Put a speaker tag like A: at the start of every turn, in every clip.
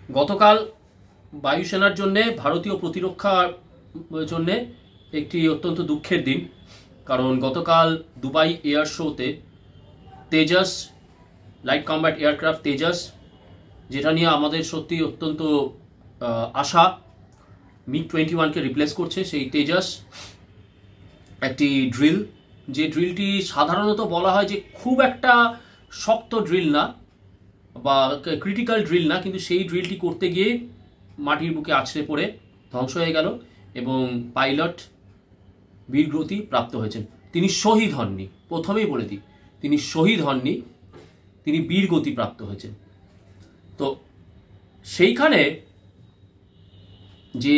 A: গতকাল বায়ুসেনার জন্য ভারতীয় প্রতিরক্ষার জন্য একটি অত্যন্ত দুঃখের দিন, কারণ গতকাল দুবাই এয়ার শোতে Tejas light combat aircraft Tejas, যেটা নিয়ে আমাদের সত্যি অত্যন্ত আশা, MiG-21কে রিপ্লেস করছে সেই তেজাস একটি ড্রিল, যে ড্রিলটি সাধারণত বলা হয় যে খুব একটা শক্ত ড্রিল না বা ক্রিটিক্যাল ড্রিল না, কিন্তু সেই ড্রিলটি করতে গিয়ে মাটির বুকে আছড়ে পড়ে ধ্বংস হয়ে গেল এবং পাইলট বীরগতি প্রাপ্ত হয়েছেন। তিনি শহীদ হননি, প্রথমেই বলে দিই, তিনি শহীদ হননি, তিনি বীরগতি প্রাপ্ত হয়েছেন। তো সেইখানে যে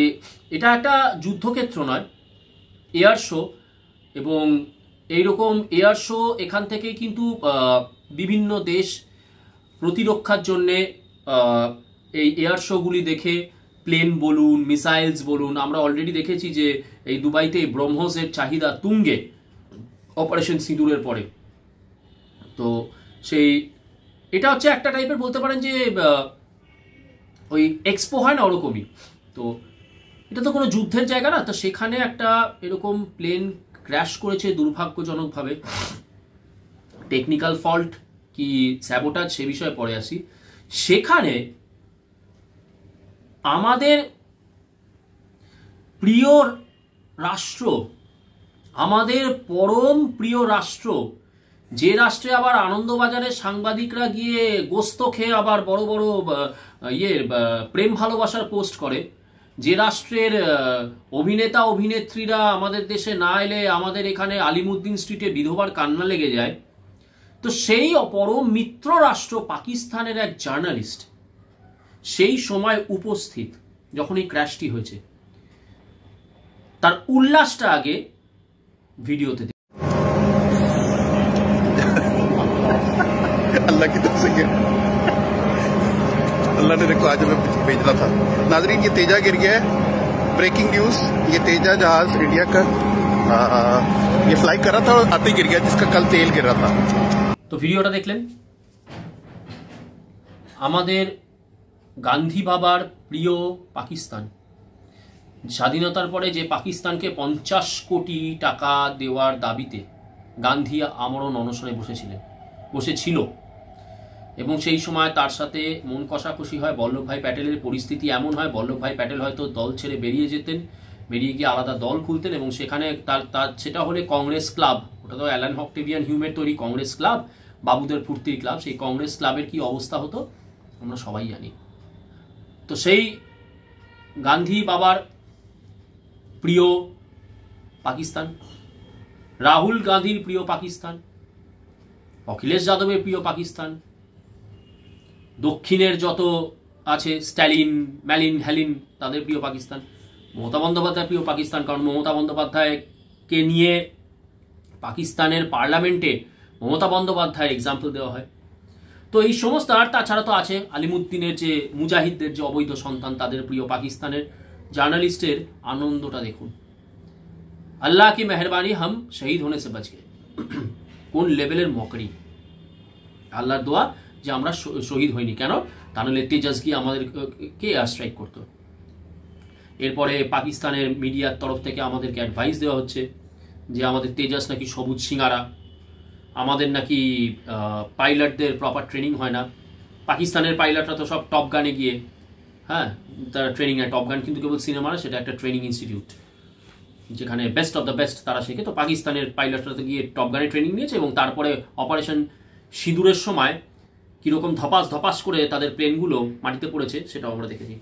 A: এটা একটা যুদ্ধক্ষেত্র নয়, এয়ার শো, এবং এইরকম এয়ার শো এখান থেকে কিন্তু বিভিন্ন দেশ প্রতিরক্ষার জন্যে এই এয়ার শোগুলি দেখে প্লেন বলুন, মিসাইলস বলুন, আমরা অলরেডি দেখেছি যে এই দুবাইতে ব্রহ্মসের চাহিদা তুঙ্গে অপারেশন সিঁদুরের পরে। তো সেই এটা হচ্ছে একটা টাইপের বলতে পারেন যে ওই এক্সপো হয় না, ওরকমই। তো এটা তো কোনো যুদ্ধের জায়গা না, তো সেখানে একটা এরকম প্লেন ক্র্যাশ করেছে দুর্ভাগ্যজনকভাবে। টেকনিক্যাল ফল্ট কি স্যাবোটাজ সে বিষয়ে পরে আসি। সেখানে আমাদের প্রিয় রাষ্ট্র, আমাদের পরম প্রিয় রাষ্ট্র, যে রাষ্ট্রে আবার আনন্দবাজারের সাংবাদিকরা গিয়ে গোস্ত খেয়ে আবার বড় বড় প্রেম ভালোবাসার পোস্ট করে, যে রাষ্ট্রের অভিনেতা অভিনেত্রীরা আমাদের দেশে না এলে আমাদের এখানে আলিমুদ্দিন স্ট্রিটে বিধবার কান্না লেগে যায়, তো সেই পরম মিত্র রাষ্ট্র পাকিস্তানের এক জার্নালিস্ট সেই সময় উপস্থিত যখন এই ক্র্যাশটি হয়েছে, তার উল্লাসটা আগে ভিডিওতে
B: अल्लाह की तरफ से अल्लाह ने देखो आज हमें भेज रहा था। नाजरीन, ये तेजा गिर गया है। ब्रेकिंग न्यूज, ये तेजा जहाज इंडिया का ये फ्लाई कर रहा था और आते गिर गया, जिसका कल तेल गिर रहा था।
A: তো ভিডিওটা দেখলেন, আমাদের গান্ধী বাবার প্রিয় পাকিস্তান, স্বাধীনতার পরে যে পাকিস্তানকে 50 কোটি টাকা দেওয়ার দাবিতে গান্ধী আমরণ অনশনে বসেছিল, এবং সেই সময় তার সাথে মন কষাকষি হয় বল্লভভাই প্যাটেলের। পরিস্থিতি এমন হয় বল্লভভাই প্যাটেল হয়তো দল ছেড়ে বেরিয়ে যেতেন, বেরিয়ে গিয়ে আলাদা দল খুলতেন, এবং সেখানে তার সেটা হলে কংগ্রেস ক্লাব, ওটা তো অ্যালান অক্টেভিয়ান হিউমের তৈরি কংগ্রেস ক্লাব, বাবুদের ফুর্তির ক্লাব। সেই কংগ্রেস ক্লাবের কি অবস্থা হতো আমরা সবাই জানি। তো সেই গান্ধী বাবার প্রিয় পাকিস্তান, রাহুল গান্ধীর প্রিয় পাকিস্তান, অখিলেশ যাদবের প্রিয় পাকিস্তান, দক্ষিণের যত আছে স্ট্যালিন, ম্যালিন, হ্যালিন, তাদের প্রিয় পাকিস্তান, মমতা বন্দ্যোপাধ্যায়ের প্রিয় পাকিস্তান, কারণ মমতা বন্দ্যোপাধ্যায়কে নিয়ে পাকিস্তানের পার্লামেন্টে মমতা বন্দ্যোপাধ্যায়ের এক্সাম্পল দেওয়া হয়। তো এই সমস্ত, আর তাছাড়া তো আছে আলিমুদ্দিনের যে মুজাহিদদের যে অবৈধ সন্তান, তাদের প্রিয় পাকিস্তানের জার্নালিস্টের আনন্দটা দেখুন। আল্লাহ কি মেহরবানি হাম শহীদ হোনে সে বাঁচ গয়ে। কোন লেভেলের মকরি, আল্লাহর দোয়া যে আমরা শহীদ হইনি। কেন? তাহলে তেজাস গিয়ে আমাদেরকে এয়ার স্ট্রাইক করতো। এরপরে পাকিস্তানের মিডিয়ার তরফ থেকে আমাদেরকে অ্যাডভাইস দেওয়া হচ্ছে যে আমাদের তেজাস নাকি সবুজ সিঙ্গারা, আমাদের নাকি পাইলটদের প্রপার ট্রেনিং হয় না। পাকিস্তানের পাইলটরা তো সব টপ গানে গিয়ে, হ্যাঁ, তারা ট্রেনিং নেয়। টপ গান কিন্তু কেবল সিনেমা না, সেটা একটা ট্রেনিং ইনস্টিটিউট যেখানে বেস্ট অফ দ্য বেস্ট তারা শেখে। তো পাকিস্তানের পাইলটরা তো গিয়ে টপ গানে ট্রেনিং নিয়েছে, এবং তারপরে অপারেশন সিঁদুরের সময় কীরকম ধপাস ধপাস করে তাদের প্লেনগুলো মাটিতে পড়েছে সেটাও আমরা দেখেছি।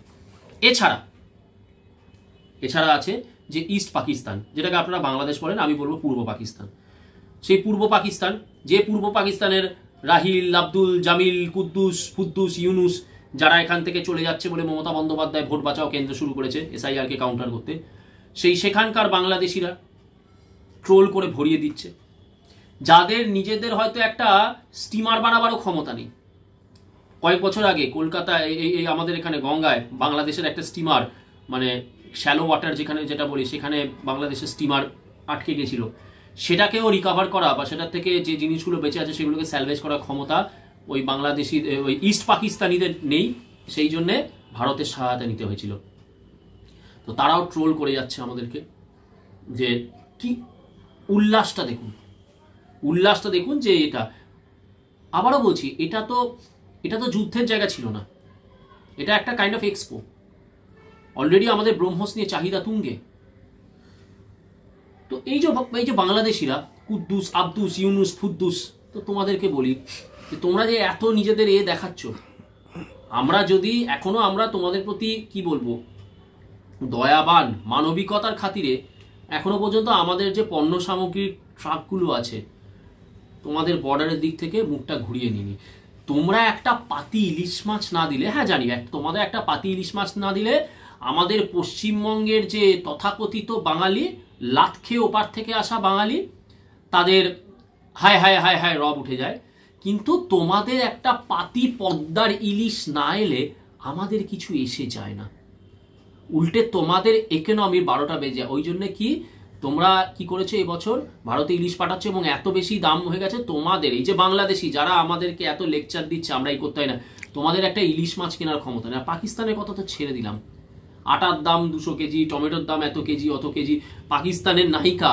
A: এছাড়া আছে যে ইস্ট পাকিস্তান, যেটাকে আপনারা বাংলাদেশ বলেন, আমি বলবো পূর্ব পাকিস্তান। সেই পূর্ব পাকিস্তান, যে পূর্ব পাকিস্তানের রাহিল, আব্দুল, জামিল, কুদ্দুস, ইউনুস, যারা এখান থেকে চলে যাচ্ছে বলে মমতা বন্দ্যোপাধ্যায় ভোট বাঁচাও কেন্দ্র শুরু করেছে SIR-কে কাউন্টার করতে, সেখানকার বাংলাদেশিরা ট্রোল করে ভরিয়ে দিচ্ছে, যাদের নিজেদের হয়তো একটা স্টিমার বানাবারও ক্ষমতা নেই। কয়েক বছর আগে কলকাতায় এই আমাদের এখানে গঙ্গায় বাংলাদেশের একটা স্টিমার, মানে শ্যালো ওয়াটার যেটা বলি, সেখানে বাংলাদেশের স্টিমার আটকে গেছিল, সেটাকেও রিকভার করা বা সেটার থেকে যে জিনিসগুলো বেঁচে আছে সেগুলোকে স্যালভেজ করার ক্ষমতা ওই বাংলাদেশি ওই ইস্ট পাকিস্তানিদের নেই। সেই জন্যে ভারতের সহায়তা নিতে হয়েছিল। তো তারাও ট্রোল করে যাচ্ছে আমাদেরকে, যে কি উল্লাসটা দেখুন যে এটা, আবারও বলছি, এটা তো যুদ্ধের জায়গা ছিল না, এটা একটা কাইন্ড অফ এক্সপো। অলরেডি আমাদের ব্রহ্মস নিয়ে চাহিদা তুঙ্গে। তো এই যে বাংলাদেশিরা কুদ্দুস, আব্দুস, ইউনুস, ফুদ্দুস, তো তোমাদেরকে বলি যে তোমরা যে এত নিজেদের দেখাচ্ছ, আমরা যদি এখনো আমরা তোমাদের প্রতি কি বলবো দয়াবান, মানবিকতার খাতিরে এখনো পর্যন্ত আমাদের যে পণ্য সামগ্রীর ট্রাকগুলো আছে তোমাদের বর্ডারের দিক থেকে মুখটা ঘুরিয়ে নিনি। তোমরা একটা পাতি ইলিশ মাছ না দিলে, হ্যাঁ জানি তোমাদের একটা পাতি ইলিশ মাছ না দিলে আমাদের পশ্চিমবঙ্গের যে তথাকথিত বাঙালি, লাত খেয়ে ওপার থেকে আসা বাঙালি, তাদের হায় হায় হায় হায় রব উঠে যায়। কিন্তু তোমাদের একটা পাতি পদ্মার ইলিশ না এলে আমাদের কিছু এসে যায় না, উল্টে তোমাদের ইকোনমির 12টা বেজে যায়। ওই জন্য কি তোমরা কি করেছো, এবছর ভারতে ইলিশ পাঠাচ্ছ এবং এত বেশি দাম হয়ে গেছে তোমাদের, এই যে বাংলাদেশি যারা আমাদেরকে এত লেকচার দিচ্ছে আমরা এই করতে হয় না, তোমাদের একটা ইলিশ মাছ কেনার ক্ষমতা নেই। পাকিস্তানের কথা তো ছেড়ে দিলাম, আটার দাম 200 কেজি, টমেটোর দাম এত কেজি অত কেজি। পাকিস্তানের নায়িকা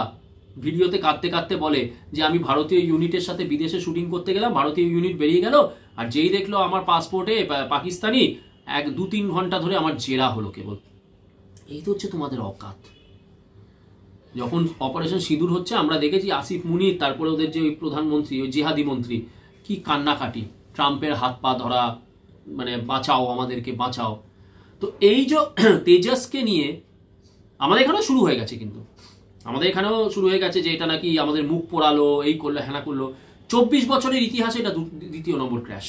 A: ভিডিওতে কাঁদতে কাঁদতে বলে যে আমি ভারতীয় ইউনিটের সাথে বিদেশে শুটিং করতে গেলাম, ভারতীয় ইউনিট বেরিয়ে গেল, আর যেই দেখলো আমার পাসপোর্টে পাকিস্তানি, 2-3 ঘন্টা ধরে আমার জেরা হলো কেবল। এই তো হচ্ছে তোমাদের অকাত। যখন অপারেশন সিঁদুর হচ্ছে আমরা দেখেছি আসিফ মুনির, তারপরে ওদের যে ওই প্রধানমন্ত্রী, ওই জেহাদি মন্ত্রী, কি কান্নাকাটি, ট্রাম্পের হাত পা ধরা, মানে বাঁচাও আমাদেরকে বাঁচাও। তো এই যে তেজসকে নিয়ে আমাদের এখানেও শুরু হয়ে গেছে, কিন্তু আমাদের এখানেও শুরু হয়ে গেছে যে এটা নাকি আমাদের মুখ পোড়ালো, এই করলো হ্যানা করলো। 24 বছরের ইতিহাসে এটা 2য় নম্বর ক্র্যাশ।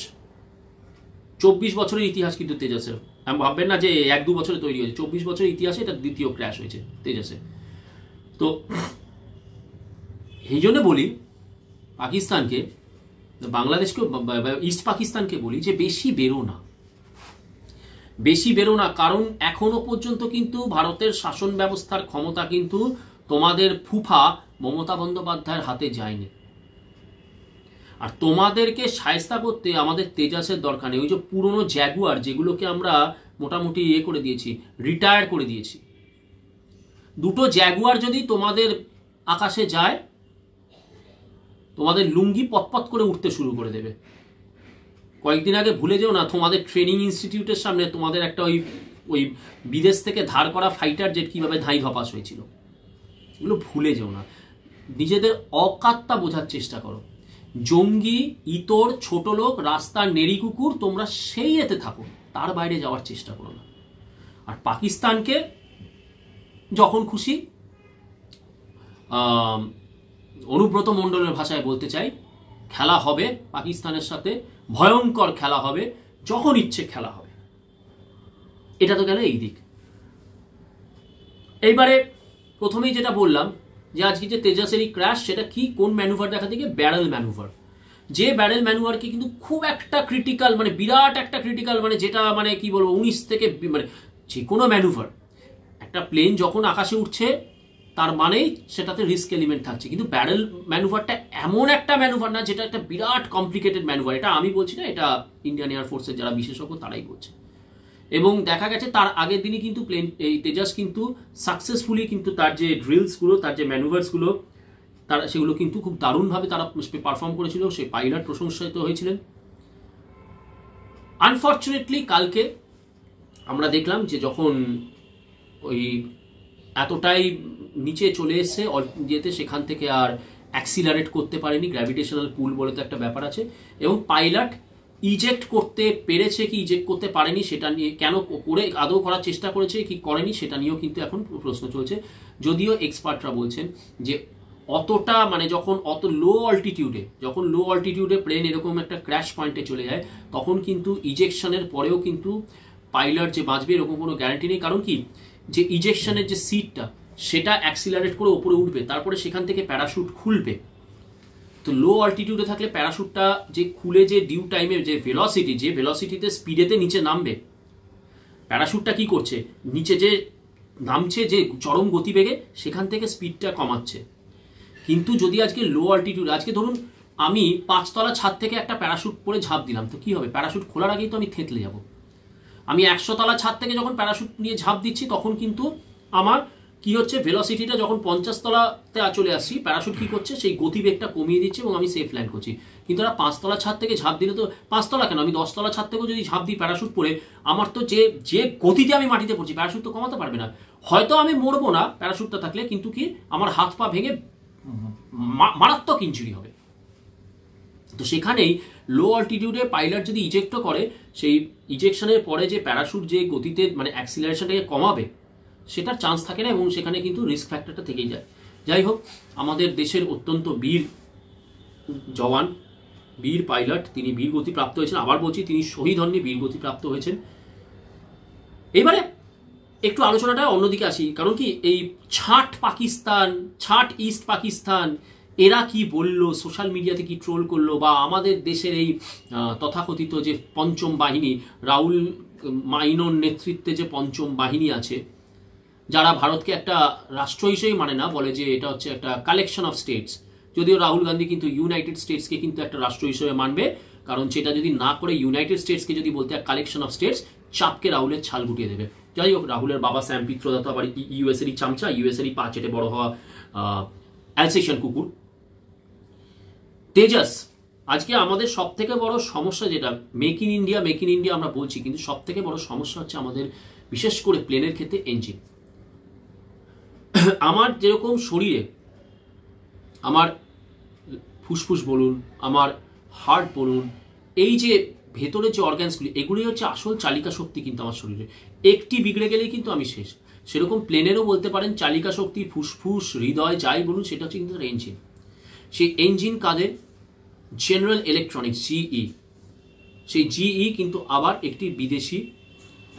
A: 24 বছরের ইতিহাস কিন্তু তেজসের, আমি ভাববেন না যে 1-2 বছরে তৈরি হয়েছে, 24 বছরের ইতিহাসে এটা 2য় ক্র্যাশ হয়েছে তেজসে। তো এই জন্য বলি পাকিস্তানকে, বাংলাদেশকে, ইস্ট পাকিস্তানকে বলি যে বেশি বেরো না, কারণ এখনো পর্যন্ত কিন্তু ভারতের শাসন ব্যবস্থার ক্ষমতা কিন্তু তোমাদের ফুফা মমতা বন্দ্যোপাধ্যায়ের হাতে যায়নি। আর তোমাদেরকে শায়েস্তা করতে আমাদের তেজাসের দরকার নেই। ওই যে পুরনো জ্যাগুয়ার যেগুলোকে আমরা মোটামুটি করে দিয়েছি, রিটায়ার করে দিয়েছি, 2টো জ্যাগুয়ার যদি তোমাদের আকাশে যায়, তোমাদের লুঙ্গি পতপত করে উঠতে শুরু করে দেবে। কয়েকদিন আগে ভুলে যেও না, তোমাদের ট্রেনিং ইনস্টিটিউটের সামনে তোমাদের একটা ওই বিদেশ থেকে ধার করা ফাইটার জেট কিভাবে ধাই ধপাস হয়েছিল, এগুলো ভুলে যেও না। নিজেদের অকাতটা বোঝার চেষ্টা করো। জঙ্গি, ইতর, ছোট লোক, রাস্তার নেড়ি কুকুর, তোমরা সেই এতে থাকো, তার বাইরে যাওয়ার চেষ্টা করো না। আর পাকিস্তানকে যখন খুশি, অনুব্রত মণ্ডলের ভাষায় বলতে চাই, খেলা হবে পাকিস্তানের সাথে, ভয়ঙ্কর খেলা হবে, যখন ইচ্ছে খেলা হবে। এটা তো গেল এই দিক। এইবারে প্রথমেই যেটা বললাম যে আজকে যে তেজাসেরই ক্র্যাশ, সেটা কি, কোন ম্যানুভার দেখা থেকে, ব্যারেল ম্যানুভার। যে ব্যারেল ম্যানুভারকে কিন্তু খুব একটা ক্রিটিক্যাল, মানে বিরাট একটা ক্রিটিক্যাল, মানে যেটা মানে কি বলবো 19 থেকে, মানে যে কোনো ম্যানুভার, একটা প্লেন যখন আকাশে উঠছে তার মানেই সেটাতে রিস্ক এলিমেন্ট থাকছে। কিন্তু ব্যারেল ম্যানুভারটা এমন একটা ম্যানুভার না যেটা একটা বিরাট কমপ্লিকেটেড ম্যানুভার। এটা আমি বলছি না, এটা ইন্ডিয়ান এয়ারফোর্সের যারা বিশেষজ্ঞ তারাই বলছে। এবং দেখা গেছে তার আগের দিনই কিন্তু এই তেজাস কিন্তু সাকসেসফুলি কিন্তু তার যে ড্রিলসগুলো, তার যে ম্যানুভার্সগুলো, তারা সেগুলো কিন্তু খুব দারুণভাবে তারা পারফর্ম করেছিল। সেই পাইলট প্রশংসিত হয়েছিলেন। আনফর্চুনেটলি কালকে আমরা দেখলাম যে যখন ওই এতটাই নিচে চলে এসছে যেতে, সেখান থেকে আর অ্যাক্সিলারেট করতে পারেনি, গ্র্যাভিটেশনাল পুল বলে তো একটা ব্যাপার আছে, এবং পাইলট ইজেক্ট করতে পেরেছে কি ইজেক্ট করতে পারেনি সেটা নিয়ে, কেন করে আদৌ করার চেষ্টা করেছে কি করেনি সেটা নিয়েও কিন্তু এখন প্রশ্ন চলছে। যদিও এক্সপার্টরা বলছেন যে অতটা, মানে যখন অত লো অল্টিটিউডে প্লেন এরকম একটা ক্র্যাশ পয়েন্টে চলে যায়, তখন কিন্তু ইজেকশনের পরেও কিন্তু পাইলট যে বাঁচবে এরকম কোনো গ্যারান্টি নেই। কারণ কি, যে ইজেকশনের যে সিটটা সেটা অ্যাক্সিলারেট করে ওপরে উঠবে, তারপরে সেখান থেকে প্যারাশুট খুলবে। তো লো অল্টিটিউডে থাকলে প্যারাশুটটা যে খুলে যে ডিউ টাইমে যে ভেলোসিটিতে স্পিডেতে নিচে নামবে, প্যারাশুটটা কি করছে, নিচে যে নামছে যে চরম গতিবেগে সেখান থেকে স্পিডটা কমাচ্ছে। কিন্তু যদি আজকে লো অল্টিটিউড, আজকে ধরুন আমি 5 তলা ছাদ থেকে একটা প্যারাশুট পরে ঝাঁপ দিলাম, তো কি হবে, প্যারাশুট খোলার আগেই তো আমি থেতলে যাব। আমি 100 তলা ছাদ থেকে যখন প্যারাশুট নিয়ে ঝাঁপ দিচ্ছি তখন কিন্তু আমার কি হচ্ছে, ভেলোসিটিটা যখন 50 তলাতে চলে আসছি, প্যারাশুট কি করছে, সেই গতিবেগটা কমিয়ে দিচ্ছে এবং আমি সেফ ল্যান্ড করছি। কিন্তু এরা 5 তলা ছাদ থেকে ঝাঁপ দিলে তো, 5 তলা কেন, আমি 10 তলা ছাদ থেকেও যদি ঝাঁপ দিই প্যারাশুট পরে, আমার তো যে গতিতে আমি মাটিতে পড়ছি প্যারাশুট তো কমাতে পারবে না। হয়তো আমি মরবো না প্যারাশুটটা থাকলে, কিন্তু কি আমার হাত পা ভেঙে মারাত্মক ইনজুরি হবে। তো সেখানেই লো অল্টিটিউডে পাইলট যদি ইজেক্টও করে, সেই ইজেকশনের পরে যে প্যারাশুট যে গতিতে মানে অ্যাক্সিলারেশনটাকে কমাবে সেটার চান্স থাকে না, এবং সেখানে কিন্তু রিস্ক ফ্যাক্টরটা থেকেই যায়। যাই হোক, আমাদের দেশের অত্যন্ত বীর জওয়ান, বীর পাইলট, তিনি বীর গতি প্রাপ্ত হয়েছেন। আবার বলছি, তিনি শহীদ হননি, বীর গতি প্রাপ্ত হয়েছেন। এবারে একটু আলোচনাটা অন্যদিকে আসি, কারণ কি এই ছাট পাকিস্তান, ছাট ইস্ট পাকিস্তান, এরা কি বললো, সোশ্যাল মিডিয়াতে কি ট্রোল করলো, বা আমাদের দেশের এই তথাকথিত যে পঞ্চম বাহিনী, রাহুল মাইনোর নেতৃত্বে যে পঞ্চম বাহিনী আছে, যারা ভারতকে একটা রাষ্ট্র হিসেবেই মানে না, বলে যে এটা হচ্ছে একটা কালেকশন অফ স্টেটস। যদিও রাহুল গান্ধী কিন্তু ইউনাইটেড স্টেটসকে কিন্তু একটা রাষ্ট্র হিসেবে মানবে, কারণ সেটা যদি না করে ইউনাইটেড স্টেটসকে যদি বলতে এক কালেকশন অফ স্টেটস, চাপকে রাহুলের ছাল গুটিয়ে দেবে। যাই হোক, রাহুলের বাবা স্যাম পিত্রোদা তো আবার ইউএসএরই চামচা, ইউএসএরই পা চেটে বড় হওয়া অ্যালসেশিয়ান কুকুর। তেজাস, আজকে আমাদের সব থেকে বড় সমস্যা যেটা, মেক ইন ইন্ডিয়া আমরা বলছি, কিন্তু সব থেকে বড় সমস্যা হচ্ছে আমাদের বিশেষ করে প্লেনের ক্ষেত্রে ইঞ্জিন। আমার যেরকম শরীরে, আমার ফুসফুস বলুন, আমার হার্ট বলুন, এই যে ভেতরের যে অর্গানসগুলি, এগুলি হচ্ছে আসল চালিকা শক্তি কিন্তু আমার শরীরে। একটি বিগড়ে গেলেই কিন্তু আমি শেষ। সেরকম প্লেনেরও বলতে পারেন চালিকা শক্তি, ফুসফুস, হৃদয়, যাই বলুন, সেটা হচ্ছে কিন্তু ইঞ্জিন। সেই ইঞ্জিন কাদের? General Electronics, GE. সেই জিই কিন্তু আবার একটি বিদেশি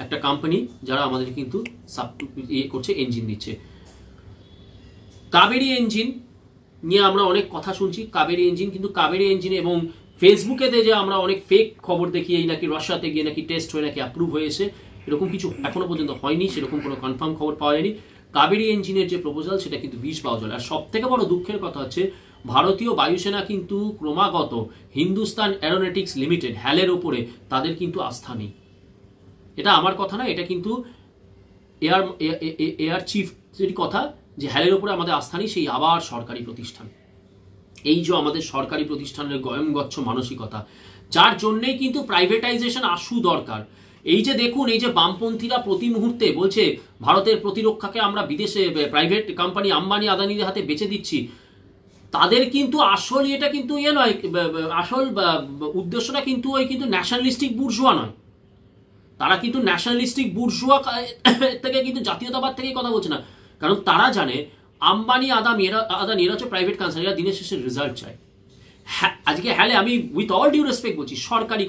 A: একটা কোম্পানি, যারা আমাদের কিন্তু করছে, ইঞ্জিন দিচ্ছে। কাবেরী ইঞ্জিন নিয়ে আমরা অনেক কথা শুনছি, কাবেরী ইঞ্জিন, কিন্তু কাবেরী ইঞ্জিন এবং ফেসবুকেতে যে আমরা অনেক ফেক খবর দেখি, এই নাকি রাশিয়াতে গিয়ে নাকি টেস্ট হয়ে নাকি অ্যাপ্রুভ হয়েছে, এরকম কিছু এখনো পর্যন্ত হয়নি, সেরকম কোনো কনফার্ম খবর পাওয়া যায়নি। কাবেরী ইঞ্জিনের যে প্রপোজাল, সেটা কিন্তু বিষ পাওয়া যায়। আর সব থেকে বড় দুঃখের কথা হচ্ছে, ভারতীয় বায়ুসেনা কিন্তু ক্রমাগত হিন্দুস্তান এরোনটিক্স লিমিটেড, হ্যালের ওপরে তাদের কিন্তু আস্থা নেই। এটা আমার কথা না, এটা কিন্তু এয়ার চিফের কথা, যে হ্যালের উপরে আমাদের আস্থা নেই। সেই আবার সরকারি প্রতিষ্ঠান, এই যে আমাদের সরকারি প্রতিষ্ঠানের গয়মগচ্ছ মানসিকতা, যার জন্যই কিন্তু প্রাইভেটাইজেশন আসু দরকার। এই যে দেখুন, এই যে বামপন্থীরা প্রতি মুহূর্তে বলছে ভারতের প্রতিরক্ষাকে আমরা বিদেশে প্রাইভেট কোম্পানি আম্বানি আদানিদের হাতে বেচে দিচ্ছি, তাদের কিন্তু আসল এটা কিন্তু নয়, আসল উদ্দেশ্যটা কিন্তু ওই কিন্তু ন্যাশনালিস্টিক বুর্জোয়া নয়। তারা কিন্তু ন্যাশনালিস্টিক বুর্জোয়া থেকে কিন্তু জাতীয়তাবাদ থেকেই কথা বলছে না, কারণ তারা জানে আম্বানি আদানি এরা হচ্ছে প্রাইভেট কনসার্ন, এরা দিনের শেষে রেজাল্ট চায়। আজকে হ্যালে আমি উইথ অল ডিউ রেসপেক্ট বলছি, সরকারি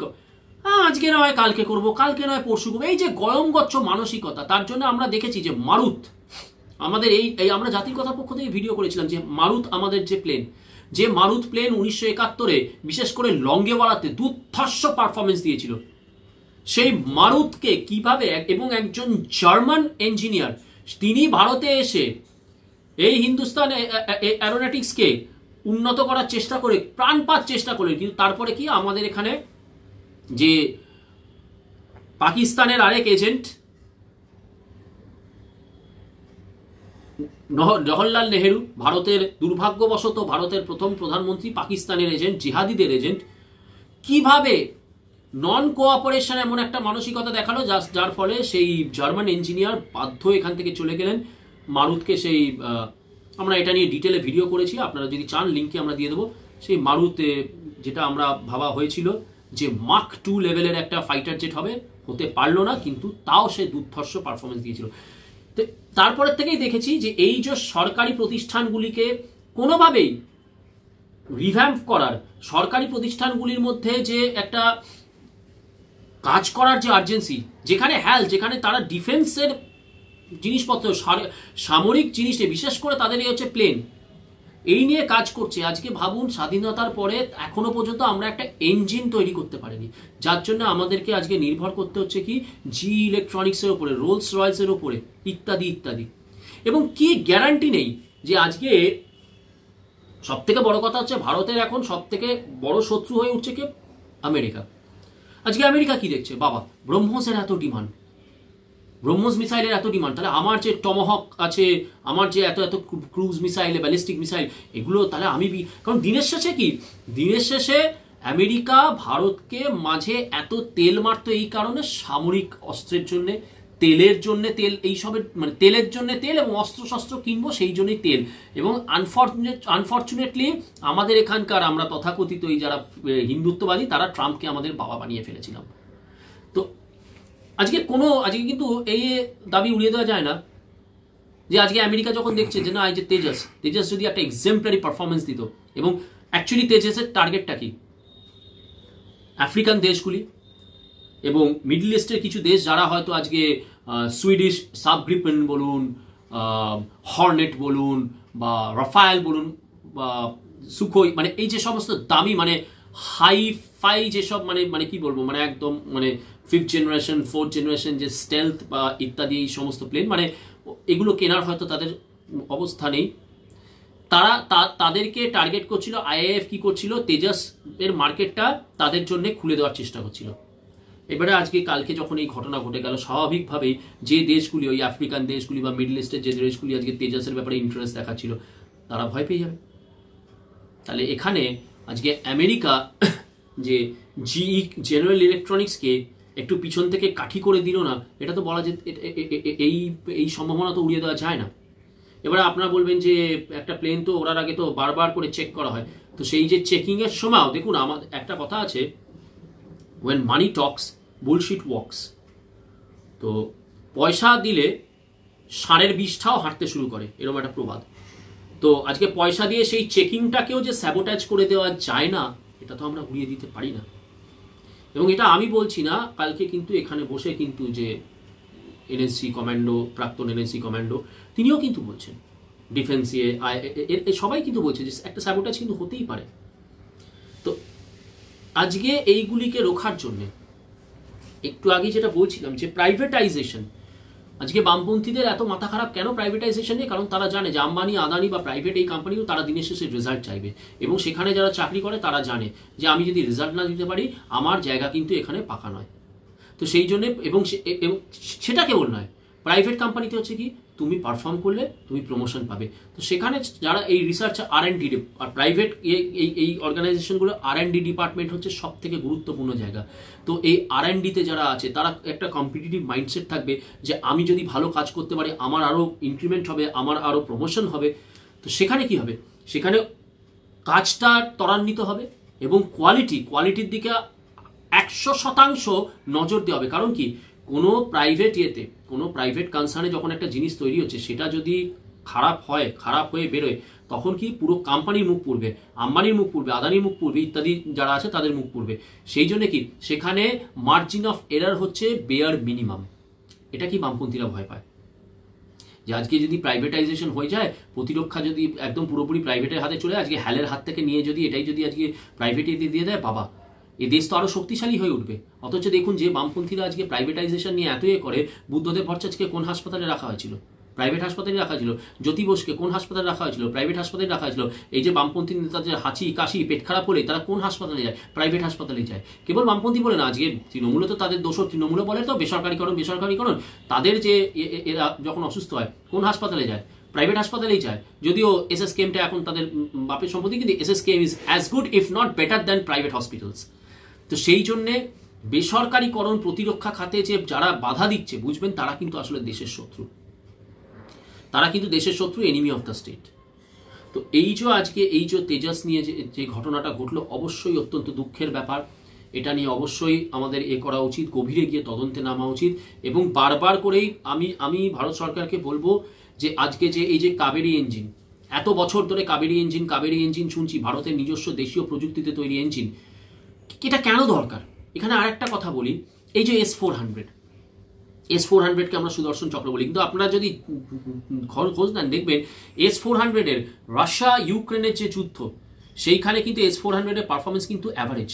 A: আজকে নয় কালকে করবো, কালকে নয় পরশু করবো, এই যে গয়মগচ্ছ মানসিকতা, তার জন্য আমরা দেখেছি যে মারুত আমাদের এই আমরা জাতির কথা পক্ষ থেকে ভিডিও করেছিলাম, যে মারুত আমাদের যে প্লেন, যে মারুত প্লেন 1971-এ বিশেষ করে লঙ্গেওয়ালাতে দুর্ধর্ষ পারফরমেন্স দিয়েছিল, সেই মারুতকে কিভাবে, এবং একজন জার্মান ইঞ্জিনিয়ার তিনি ভারতে এসে এই হিন্দুস্তান অ্যারোনটিক্সকে উন্নত করার চেষ্টা করে প্রাণপাত চেষ্টা করলেন, কিন্তু তারপরে কি আমাদের এখানে যে পাকিস্তানের আরেক এজেন্ট জওহরলাল নেহেরু, ভারতের দুর্ভাগ্যবশত ভারতের প্রথম প্রধানমন্ত্রী, পাকিস্তানের এজেন্ট, জিহাদিদের এজেন্ট, কিভাবে নন কোঅপারেশন এমন একটা মানসিকতা দেখালো, যার ফলে সেই জার্মান ইঞ্জিনিয়ার বাধ্য এখান থেকে চলে গেলেন। মারুতকে সেই আমরা এটা নিয়ে ডিটেলে ভিডিও করেছি, আপনারা যদি চান লিঙ্কে আমরা দিয়ে দেবো। সেই মারুতে যেটা আমরা ভাবা হয়েছিল যে মাক 2 লেভেলের একটা ফাইটার জেট হবে, হতে পারলো না, কিন্তু তাও সে দুর্ধর্ষ পারফরমেন্স দিয়েছিল। তারপরের থেকেই দেখেছি যে এই যে সরকারি প্রতিষ্ঠানগুলিকে কোনোভাবেই রিভ্যাম্প করার, সরকারি প্রতিষ্ঠানগুলির মধ্যে যে একটা কাজ করার যে আর্জেন্সি, যেখানে তারা ডিফেন্সের জিনিসপত্র, সামরিক জিনিস, বিশেষ করে তাদের এই হচ্ছে প্লেন, এই নিয়ে কাজ করছে। আজকে ভাবুন, স্বাধীনতার পরে এখনো পর্যন্ত আমরা একটা ইঞ্জিন তৈরি করতে পারিনি, যার জন্য আমাদেরকে আজকে নির্ভর করতে হচ্ছে কি জি ইলেকট্রনিক্সের উপরে, রোলস রয়েসের উপরে, ইত্যাদি ইত্যাদি। এবং কি গ্যারান্টি নেই যে আজকে সব থেকে বড় কথা হচ্ছে, ভারতের এখন সব থেকে বড় শত্রু হয়ে উঠছে কে? আমেরিকা। আজকে আমেরিকা কি দেখছে, বাবা ব্রহ্মসের এত ডিমান্ড, ব্রহ্মস মিসাইলের এত ডিমান্ড, তাহলে আমার যে টমহক আছে, আমার যে এত এত ক্রুজ মিসাইল, ব্যালিস্টিক মিসাইল, এগুলো তাহলে আমি কারণ দিনের শেষে কি, দিনের শেষে আমেরিকা ভারতকে মাঝে এত তেল মারতো এই কারণে, সামরিক অস্ত্রের জন্য, তেলের জন্য তেল, এইসবের মানে তেলের জন্য তেল এবং অস্ত্র শস্ত্র কিনবো সেই জন্যই তেল। এবং আনফর্চুনেটলি আমাদের এখানকার আমরা তথাকথিত এই যারা হিন্দুত্ববাদী তারা ট্রাম্পকে আমাদের বাবা বানিয়ে ফেলেছিলাম। তো আজকে কিন্তু এই দাবি উড়িয়ে দেওয়া যায় না যে আজকে আমেরিকা যখন দেখছে যে না এই যে তেজাস যদি একটা এক্সাম্পলারি পারফরমেন্স দিত, এবং অ্যাকচুয়ালি তেজাসের টার্গেটটা কি, আফ্রিকান দেশগুলি এবং মিডল ইস্টের কিছু দেশ যারা হয়তো আজকে সুইডিশ সাবগ্রিপেন বলুন, হর্নেট বলুন, বা রাফায়েল বলুন, বা সুখোই, মানে এই যে সমস্ত দামি মানে হাই যেসব মানে কি বলবো, মানে একদম মানে 5th জেনারেশন 4th জেনারেশন যে স্টেলথ বা ইত্যাদি এই সমস্ত প্লেন, মানে এগুলো কেনার হয়তো তাদের অবস্থা নেই, তাদেরকে টার্গেট করছিল। আইএএফ কি করছিল, তেজাস এর মার্কেটটা তাদের জন্য খুলে দেওয়ার চেষ্টা করছিল। এবারে আজকে কালকে যখন এই ঘটনা ঘটে গেল, স্বাভাবিকভাবেই যে দেশগুলি ওই আফ্রিকান দেশগুলি বা মিডল ইস্টের যে দেশগুলি আজকে তেজাসের ব্যাপারে ইন্টারেস্ট দেখাচ্ছিল তারা ভয় পেয়ে যাবে। তাহলে এখানে আজকে আমেরিকা যে জিই জেনারেল ইলেকট্রনিক্সকে একটু পিছন থেকে কাঠি করে দিল না, এটা তো বলা যে এই সম্ভাবনা তো উড়িয়ে দেওয়া যায় না। এবারে আপনারা বলবেন যে একটা প্লেন তো ওড়ার আগে তো বারবার করে চেক করা হয়, তো সেই যে চেকিং এর সময় দেখুন আমাদের একটা কথা আছে, when money talks bullshit walks। তো পয়সা দিলে ষাঁড়ের বিষটাও হাঁটতে শুরু করে, এরকম একটা প্রবাদ। তো আজকে পয়সা দিয়ে সেই চেকিংটাকেও যে স্যাবোটাইজ করে দেওয়া যায় না, এটা তো আমরা উড়িয়ে দিতে পারি না। এবং এটা আমি বলছি না, কালকে কিন্তু এখানে বসে কিন্তু যে এনএসসি কমান্ডো, প্রাক্তন এনএসসি কমান্ডো, তিনিও কিন্তু বলছেন, ডিফেন্সে সবাই কিন্তু বলছে যে একটা স্যাবোটাইজ কিন্তু হতেই পারে। তো আজকে এইগুলিকে রোখার জন্য একটু আগে যেটা বলছিলাম যে প্রাইভেটাইজেশন, আজকে বামপন্থীদের এত মাথা খারাপ কেন প্রাইভেটাইজেশন নিয়ে, কারণ তারা জানে যে আম্বানি, আদানি বা প্রাইভেট এই কোম্পানিও তারা দিনের শেষে রেজাল্ট চাইবে, এবং সেখানে যারা চাকরি করে তারা জানে যে আমি যদি রেজাল্ট না দিতে পারি আমার জায়গা কিন্তু এখানে পাকা নয়। তো সেই জন্য এবং সেটা কেবল নয়, প্রাইভেট কোম্পানিতে হচ্ছে কি তুমি পারফর্ম করলে তুমি প্রমোশন পাবে। তো সেখানে যারা এই রিসার্চ R&D আর প্রাইভেট এই অর্গানাইজেশনগুলো R&D ডিপার্টমেন্ট হচ্ছে সব থেকে গুরুত্বপূর্ণ জায়গা। তো এই R&Dতে যারা আছে তারা একটা কম্পিটিটিভ মাইন্ডসেট থাকবে যে আমি যদি ভালো কাজ করতে পারি আমার আরও ইনক্রিমেন্ট হবে, আমার আরও প্রমোশন হবে। তো সেখানে কি হবে, সেখানে কাজটা ত্বরান্বিত হবে এবং কোয়ালিটির দিকে 100% নজর দেওয়া হবে। কারণ কি, কোনো প্রাইভেট কনসার্নে যখন একটা জিনিস তৈরি হচ্ছে সেটা যদি খারাপ হয়ে বেরোয়, তখন কি পুরো কোম্পানির মুখ পুড়বে, আম্বানির মুখ পুড়বে, আদানির মুখ পুড়বে, ইত্যাদি যারা আছে তাদের মুখ পুড়বে। সেই জন্য কি সেখানে মার্জিন অফ এরার হচ্ছে বেয়ার মিনিমাম। এটা কি বামপন্থীরা ভয় পায় যে আজকে যদি প্রাইভেটাইজেশন হয়ে যায়, প্রতিরক্ষা যদি একদম পুরোপুরি প্রাইভেটের হাতে চলে, আজকে হ্যালের হাত থেকে নিয়ে যদি এটাই যদি আজকে প্রাইভেটে দিয়ে দেয়, বাবা এই দেশ তো আরো শক্তিশালী হয়ে উঠবে। অথচ দেখুন যে বামপন্থীরা আজকে প্রাইভেটাইজেশন নিয়ে এত করে, বুদ্ধদেব ভট্টাচার্যকে কোন হাসপাতালে রাখা হয়েছিল, প্রাইভেট হাসপাতালে রাখা হয়েছিল। জ্যোতি বোসকে কোন হাসপাতালে রাখা হয়েছিল, প্রাইভেট হাসপাতালে রাখা হয়েছিল। এই যে বামপন্থী নেতাদের হাঁচি কাশি পেট খারাপ হলে তারা কোন হাসপাতালে যায়, প্রাইভেট হাসপাতালে যায়। কেবল বামপন্থী বলে না, আজকে তৃণমূলে তো তাদের দোষর, তৃণমূল বলে তো বেসরকারিকরণ, তাদের যে এরা যখন অসুস্থ হয় কোন হাসপাতালে যায়, প্রাইভেট হাসপাতালেই যায়। যদিও এসএসকেএমটা এখন তাদের বাপের সম্পত্তি, কিন্তু SSKM is as good if not better than private hospitals. তো সেই জন্যে বেসরকারিকরণ প্রতিরক্ষা খাতে যে যারা বাধা দিচ্ছে, বুঝবেন তারা কিন্তু আসলে দেশের শত্রু, এনিমি অফ দ্য স্টেট। তো এই যে আজকে এই যে তেজাস নিয়ে যে ঘটনাটা ঘটলো, অবশ্যই অত্যন্ত দুঃখের ব্যাপার। এটা নিয়ে অবশ্যই আমাদের করা উচিত, গভীরে গিয়ে তদন্তে নামা উচিত। এবং বারবার করেই আমি ভারত সরকারকে বলবো যে আজকে যে এই যে কাবেরী ইঞ্জিন, এত বছর ধরে কাবেরী ইঞ্জিন শুনছি, ভারতের নিজস্ব দেশীয় প্রযুক্তিতে তৈরি ইঞ্জিন, এটা কেন দরকার? এখানে আরেকটা কথা বলি, এই যে S-400কে আমরা সুদর্শন চক্র বলি, কিন্তু আপনারা যদি খোঁজ নেন দেখবেন S-400 এর রাশিয়া ইউক্রেনের যে যুদ্ধ, সেইখানে কিন্তু S-400 এর পারফরমেন্স কিন্তু অ্যাভারেজ।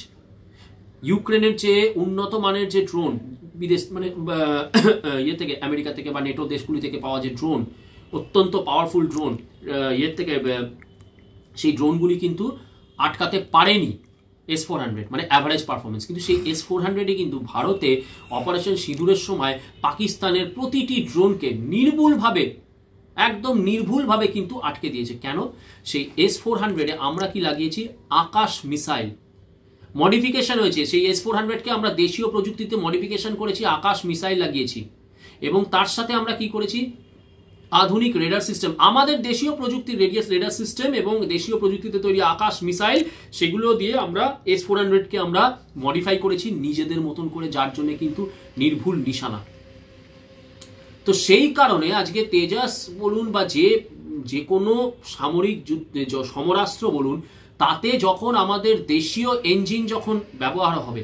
A: ইউক্রেনের যে উন্নত মানের যে ড্রোন, বিদেশ মানে থেকে আমেরিকা থেকে বা নেটো দেশগুলি থেকে পাওয়া যে ড্রোন, অত্যন্ত পাওয়ারফুল ড্রোন, থেকে সেই ড্রোনগুলি কিন্তু আটকাতে পারেনি S-400 মানে অ্যাভারেজ পারফরমেন্স, কিন্তু সেই S-400-এ কিন্তু ভারতে অপারেশন সিঁদুরের সময় পাকিস্তানের প্রতিটি ড্রোনকে নির্ভুলভাবে, একদম নির্ভুলভাবে কিন্তু আটকে দিয়েছে। কেন? সেই S-400-এ আমরা কি লাগিয়েছি? আকাশ মিসাইল মডিফিকেশন হয়েছে। সেই S-400-কে আমরা দেশীয় প্রযুক্তিতে মডিফিকেশন করেছি, আকাশ মিসাইল লাগিয়েছি, এবং তার সাথে আমরা কি করেছি? আধুনিক রেডার সিস্টেম, আমাদের দেশীয় প্রযুক্তির রেডিয়াস রেডার সিস্টেম এবং দেশীয় প্রযুক্তিতে তৈরি আকাশ মিসাইল, সেগুলো দিয়ে আমরা S-400-কে আমরা মডিফাই করেছি নিজেদের মতন করে, যার জন্য কিন্তু নির্ভুল নিশানা। তো সেই কারণে আজকে তেজাস বলুন বা যে কোনো সামরিক সমরাস্ত্র বলুন, তাতে যখন আমাদের দেশীয় ইঞ্জিন যখন ব্যবহার হবে,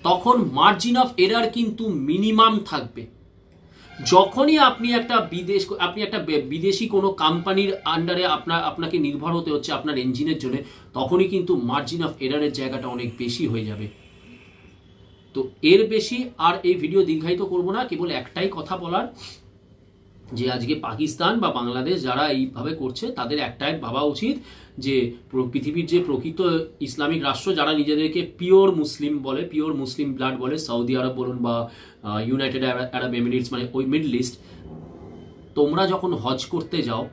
A: তখন মার্জিন অফ এরার কিন্তু মিনিমাম থাকবে। যখনই আপনি একটা বিদেশি কোনো কোম্পানির আন্ডারে আপনাকে নির্ভর হতে হচ্ছে আপনার ইঞ্জিনের জন্য, তখনই কিন্তু মার্জিন অফ এরারের জায়গাটা অনেক বেশি হয়ে যাবে। তো এর বেশি আর এই ভিডিও দীর্ঘায়িত করব না, কেবল একটাই কথা বলার, যে আজকে পাকিস্তান বা বাংলাদেশ যারা এইভাবে করছে, তাদের একটাই ভাবা উচিত যে পৃথিবীর যে প্রকৃত ইসলামিক রাষ্ট্র, যারা নিজেদেরকে পিওর মুসলিম বলে, পিওর মুসলিম ব্লাড বলে, সৌদি আরব বলুন বা ইউনাইটেড আরব এমিরেটস, মানে ওই মিডল ইস্ট, তোমরা যখন হজ করতে যাও,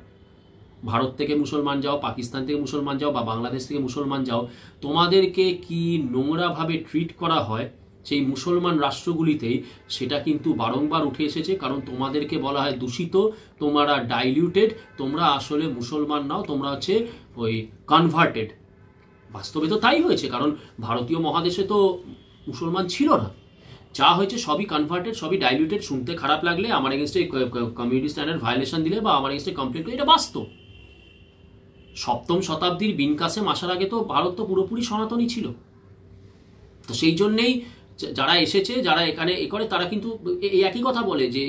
A: ভারত থেকে মুসলমান যাও, পাকিস্তান থেকে মুসলমান যাও বা বাংলাদেশ থেকে মুসলমান যাও, তোমাদেরকে কি নোংরাভাবে ট্রিট করা হয় সেই মুসলমান রাষ্ট্রগুলিতেই, সেটা কিন্তু বারংবার উঠে এসেছে। কারণ তোমাদেরকে বলা হয় দূষিত, তোমরা ডাইলিউটেড, তোমরা আসলে মুসলমান নাও, তোমরা হচ্ছে ওই কনভার্টেড। বাস্তবে তো তাই হয়েছে, কারণ ভারতীয় মহাদেশে তো মুসলমান ছিল না, যা হয়েছে সবই কনভার্টেড, সবই ডাইলিউটেড। শুনতে খারাপ লাগলে, আমার এগেনস্টে কমিউনিটি স্ট্যান্ডার্ড ভায়োলেশন দিলে বা আমার এগেনস্টে কমপ্লেন করে, এটা বাস্তব। সপ্তম শতাব্দীর বিন কাসেম আসার আগে তো ভারত তো পুরোপুরি সনাতনী ছিল। তো সেই জন্যেই যারা এসেছে, যারা এখানে এ করে, তারা কিন্তু এই একই কথা বলে যে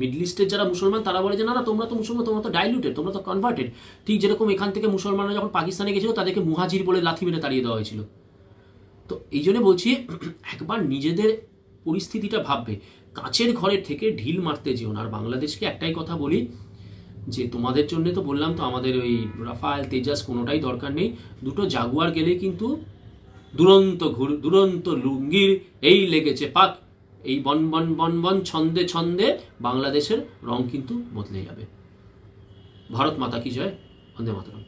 A: মিডল ইস্টের যারা মুসলমান, তারা বলে যে না না, তোমরা তো মুসলমান, তোমরা তো ডাইলিউটেড, তোমরা তো কনভার্টেড। ঠিক যেরকম এখান থেকে মুসলমানরা যখন পাকিস্তানে গেছিল, তাদেরকে মুহাজির বলে লাথি মেরে তাড়িয়ে দেওয়া হয়েছিল। তো এই জন্য বলছি, একবার নিজেদের পরিস্থিতিটা ভাববে, কাঁচের ঘরের থেকে ঢিল মারতে যেও না। আর বাংলাদেশকে একটাই কথা বলি, যে তোমাদের জন্য তো বললাম, তো আমাদের ওই রাফায়েল তেজাস কোনোটাই দরকার নেই, দুটো জাগুয়ার গেলেই কিন্তু দুরন্ত লুঙ্গির এই লেগেছে পাক, এই বন বন বন বন ছন্দে ছন্দে বাংলাদেশের রং কিন্তু বদলে যাবে। ভারত মাতা কি জয়, বন্দে মাতরম।